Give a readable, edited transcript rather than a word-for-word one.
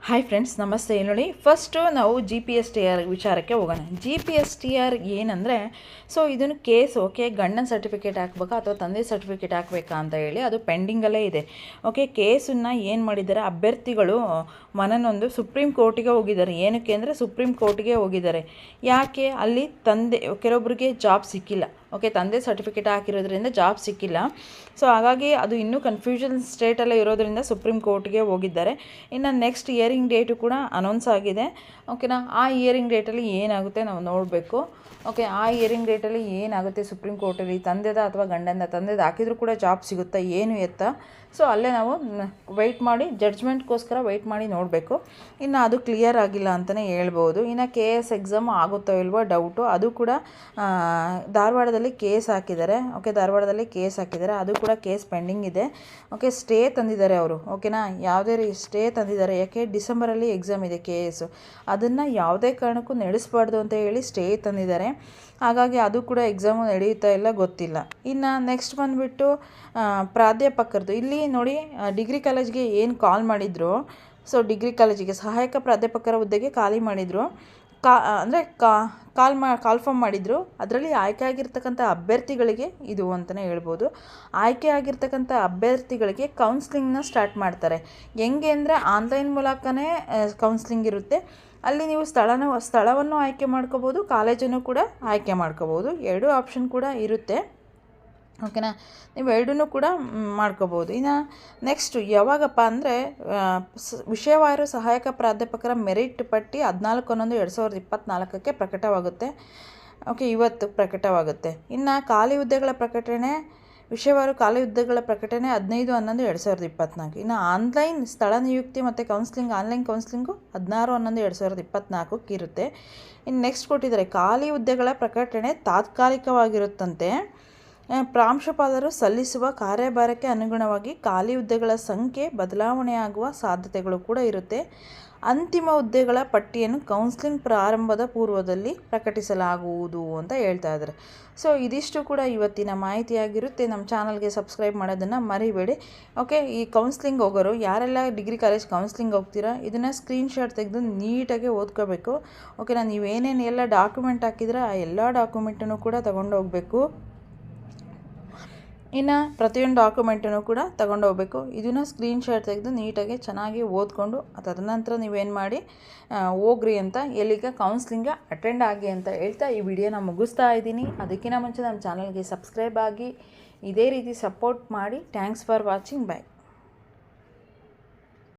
Hi friends, ನಮಸ್ತೆ. ನೋಡಿ, first ನಾವು G P S T R ವಿಚಾರಕ್ಕೆ ಹೋಗೋಣ. G P S T R ಏನಂದರೆ, ಸೊ ಇದನ್ನು ಕೇಸ್ ಓಕೆ ಗಂಡನ ಸರ್ಟಿಫಿಕೇಟ್ ಹಾಕ್ಬೇಕಾ ಅಥವಾ ತಂದೆ ಸರ್ಟಿಫಿಕೇಟ್ ಹಾಕಬೇಕಾ ಅಂತ ಹೇಳಿ ಅದು ಪೆಂಡಿಂಗಲ್ಲೇ ಇದೆ. ಓಕೆ, ಕೇಸನ್ನು ಏನು ಮಾಡಿದ್ದಾರೆ, ಅಭ್ಯರ್ಥಿಗಳು ಮನನೊಂದು ಸುಪ್ರೀಂ ಕೋರ್ಟಿಗೆ ಹೋಗಿದ್ದಾರೆ. ಏನಕ್ಕೆ ಅಂದರೆ ಸುಪ್ರೀಂ ಕೋರ್ಟಿಗೆ ಹೋಗಿದ್ದಾರೆ. ಯಾಕೆ? ಅಲ್ಲಿ ಕೆಲವೊಬ್ಬರಿಗೆ ಜಾಬ್ ಸಿಕ್ಕಿಲ್ಲ. ಓಕೆ, ತಂದೆ ಸರ್ಟಿಫಿಕೇಟ್ ಹಾಕಿರೋದ್ರಿಂದ ಜಾಬ್ ಸಿಕ್ಕಿಲ್ಲ. ಸೊ ಹಾಗಾಗಿ ಅದು ಇನ್ನೂ ಕನ್ಫ್ಯೂಷನ್ ಸ್ಟೇಟಲ್ಲೇ ಇರೋದ್ರಿಂದ ಸುಪ್ರೀಂ ಕೋರ್ಟ್ಗೆ ಹೋಗಿದ್ದಾರೆ. ಇನ್ನು ನೆಕ್ಸ್ಟ್ ಇಯರಿಂಗ್ ಡೇಟು ಕೂಡ ಅನೌನ್ಸ್ ಆಗಿದೆ. ಓಕೆನಾ, ಆ ಇಯರಿಂಗ್ ಡೇಟಲ್ಲಿ ಏನಾಗುತ್ತೆ ನಾವು ನೋಡಬೇಕು. ಓಕೆ, ಆ ಇಯರಿಂಗ್ ಡೇಟಲ್ಲಿ ಏನಾಗುತ್ತೆ ಸುಪ್ರೀಂ ಕೋರ್ಟಲ್ಲಿ, ತಂದೆದ ಅಥವಾ ಗಂಡಂದ, ತಂದೆದು ಹಾಕಿದರೂ ಕೂಡ ಜಾಬ್ ಸಿಗುತ್ತಾ ಏನು ಎತ್ತ. ಸೊ ಅಲ್ಲೇ ನಾವು ವೆಯ್ಟ್ ಮಾಡಿ ಜಡ್ಜ್ಮೆಂಟ್ಗೋಸ್ಕರ ವೆಯ್ಟ್ ಮಾಡಿ ನೋಡಬೇಕು. ಇನ್ನು ಅದು ಕ್ಲಿಯರ್ ಆಗಿಲ್ಲ ಅಂತಲೇ ಹೇಳ್ಬೋದು. ಇನ್ನು ಕೆ ಎಸ್ ಎಕ್ಸಾಮ್ ಆಗುತ್ತೋ ಇಲ್ವೋ ಡೌಟು. ಅದು ಕೂಡ ಧಾರವಾಡದಲ್ಲಿ ಕೇಸ್ ಹಾಕಿದ್ದಾರೆ. ಓಕೆ, ಧಾರವಾಡದಲ್ಲಿ ಕೇಸ್ ಹಾಕಿದ್ದಾರೆ. ಅದು ಕೂಡ ಕೇಸ್ ಪೆಂಡಿಂಗ್ ಇದೆ. ಓಕೆ, ಸ್ಟೇ ತಂದಿದ್ದಾರೆ ಅವರು. ಓಕೆನಾ, ಯಾವುದೇ ಸ್ಟೇ ತಂದಿದ್ದಾರೆ. ಯಾಕೆ? ಡಿಸೆಂಬರಲ್ಲಿ ಎಕ್ಸಾಮ್ ಇದೆ ಕೆ ಎಸ್. ಅದನ್ನು ಯಾವುದೇ ಕಾರಣಕ್ಕೂ ನಡೆಸಬಾರ್ದು ಅಂತ ಹೇಳಿ ಸ್ಟೇ ತಂದಿದ್ದಾರೆ. ಹಾಗಾಗಿ ಅದು ಕೂಡ ಎಕ್ಸಾಮು ನಡೆಯುತ್ತಾ ಇಲ್ಲ ಗೊತ್ತಿಲ್ಲ. ಇನ್ನು ನೆಕ್ಸ್ಟ್ ಬಂದುಬಿಟ್ಟು ಪ್ರಾಧ್ಯಾಪಕರದು. ಇಲ್ಲಿ ನೋಡಿ, ಡಿಗ್ರಿ ಕಾಲೇಜ್ಗೆ ಏನು ಕಾಲ್ ಮಾಡಿದ್ರು. ಸೊ ಡಿಗ್ರಿ ಕಾಲೇಜಿಗೆ ಸಹಾಯಕ ಪ್ರಾಧ್ಯಾಪಕರ ಹುದ್ದೆಗೆ ಖಾಲಿ ಮಾಡಿದರು. ಕಾಲ್ಫಾರ್ಮ್ ಮಾಡಿದರು. ಅದರಲ್ಲಿ ಆಯ್ಕೆ ಆಗಿರ್ತಕ್ಕಂಥ ಅಭ್ಯರ್ಥಿಗಳಿಗೆ ಇದು ಅಂತಲೇ ಹೇಳ್ಬೋದು. ಆಯ್ಕೆ ಆಗಿರ್ತಕ್ಕಂಥ ಅಭ್ಯರ್ಥಿಗಳಿಗೆ ಕೌನ್ಸ್ಲಿಂಗ್ನ ಸ್ಟಾರ್ಟ್ ಮಾಡ್ತಾರೆ. ಹೆಂಗೆ ಅಂದರೆ ಆನ್ಲೈನ್ ಮೂಲಕನೇ ಕೌನ್ಸ್ಲಿಂಗ್ ಇರುತ್ತೆ. ಅಲ್ಲಿ ನೀವು ಸ್ಥಳವನ್ನು ಆಯ್ಕೆ ಮಾಡ್ಕೋಬೋದು, ಕಾಲೇಜನ್ನು ಕೂಡ ಆಯ್ಕೆ ಮಾಡ್ಕೋಬೋದು. ಎರಡೂ ಆಪ್ಷನ್ ಕೂಡ ಇರುತ್ತೆ. ಓಕೆನಾ, ನೀವು ಎರಡನ್ನೂ ಕೂಡ ಮಾಡ್ಕೋಬೋದು. ಇನ್ನು ನೆಕ್ಸ್ಟು ಯಾವಾಗಪ್ಪ ಅಂದರೆ ವಿಷಯವಾರು ಸಹಾಯಕ ಪ್ರಾಧ್ಯಾಪಕರ ಮೆರಿಟ್ ಪಟ್ಟಿ 14/11/2024 ಪ್ರಕಟವಾಗುತ್ತೆ. ಓಕೆ, ಇವತ್ತು ಪ್ರಕಟವಾಗುತ್ತೆ. ಇನ್ನು ಖಾಲಿ ಹುದ್ದೆಗಳ ಪ್ರಕಟಣೆ, ವಿಷಯವಾರು ಖಾಲಿ ಹುದ್ದೆಗಳ ಪ್ರಕಟಣೆ 15/11/2024. ಇನ್ನು ಆನ್ಲೈನ್ ಸ್ಥಳ ನಿಯುಕ್ತಿ ಮತ್ತು ಕೌನ್ಸ್ಲಿಂಗ್, ಆನ್ಲೈನ್ ಕೌನ್ಸ್ಲಿಂಗು 16/11/2024 ಇರುತ್ತೆ. ಇನ್ನು ನೆಕ್ಸ್ಟ್ ಕೊಟ್ಟಿದ್ದಾರೆ, ಖಾಲಿ ಹುದ್ದೆಗಳ ಪ್ರಕಟಣೆ ತಾತ್ಕಾಲಿಕವಾಗಿರುತ್ತಂತೆ. ಪ್ರಾಂಶುಪಾಲರು ಸಲ್ಲಿಸುವ ಕಾರ್ಯಭಾರಕ್ಕೆ ಅನುಗುಣವಾಗಿ ಖಾಲಿ ಹುದ್ದೆಗಳ ಸಂಖ್ಯೆ ಬದಲಾವಣೆಯಾಗುವ ಸಾಧ್ಯತೆಗಳು ಕೂಡ ಇರುತ್ತೆ. ಅಂತಿಮ ಹುದ್ದೆಗಳ ಪಟ್ಟಿಯನ್ನು ಕೌನ್ಸ್ಲಿಂಗ್ ಪ್ರಾರಂಭದ ಪೂರ್ವದಲ್ಲಿ ಪ್ರಕಟಿಸಲಾಗುವುದು ಅಂತ ಹೇಳ್ತಾ ಇದ್ದಾರೆ. ಸೊ ಇದಿಷ್ಟು ಕೂಡ ಇವತ್ತಿನ ಮಾಹಿತಿಯಾಗಿರುತ್ತೆ. ನಮ್ಮ ಚಾನಲ್ಗೆ ಸಬ್ಸ್ಕ್ರೈಬ್ ಮಾಡೋದನ್ನು ಮರಿಬೇಡಿ. ಓಕೆ, ಈ ಕೌನ್ಸ್ಲಿಂಗ್ ಹೋಗೋರು ಯಾರೆಲ್ಲ ಡಿಗ್ರಿ ಕಾಲೇಜ್ ಕೌನ್ಸ್ಲಿಂಗ್ ಹೋಗ್ತೀರಾ, ಇದನ್ನು ಸ್ಕ್ರೀನ್ಶಾಟ್ ತೆಗೆದು ನೀಟಾಗಿ ಓದ್ಕೋಬೇಕು. ಓಕೆನಾ, ನೀವೇನೇನು ಎಲ್ಲ ಡಾಕ್ಯುಮೆಂಟ್ ಹಾಕಿದ್ರೆ ಆ ಎಲ್ಲ ಡಾಕ್ಯುಮೆಂಟನ್ನು ಕೂಡ ತಗೊಂಡು ಹೋಗಬೇಕು. ಇನ್ನು ಪ್ರತಿಯೊಂದು ಡಾಕ್ಯುಮೆಂಟನ್ನು ಕೂಡ ತಗೊಂಡು ಹೋಗಬೇಕು. ಇದನ್ನು ಸ್ಕ್ರೀನ್ಶಾಟ್ ತೆಗೆದು ನೀಟಾಗಿ ಚೆನ್ನಾಗಿ ಓದ್ಕೊಂಡು ತದನಂತರ ನೀವೇನು ಮಾಡಿ ಹೋಗ್ರಿ ಅಂತ, ಎಲ್ಲಿಗ ಕೌನ್ಸ್ಲಿಂಗ್ಗೆ ಅಟೆಂಡ್ ಆಗಿ ಅಂತ ಹೇಳ್ತಾ ಈ ವಿಡಿಯೋನ ಮುಗಿಸ್ತಾ ಇದ್ದೀನಿ. ಅದಕ್ಕಿಂತ ಮುಂಚೆ ನಮ್ಮ ಚಾನಲ್ಗೆ ಸಬ್ಸ್ಕ್ರೈಬ್ ಆಗಿ ಇದೇ ರೀತಿ ಸಪೋರ್ಟ್ ಮಾಡಿ. Thanks for watching. ಬೈ.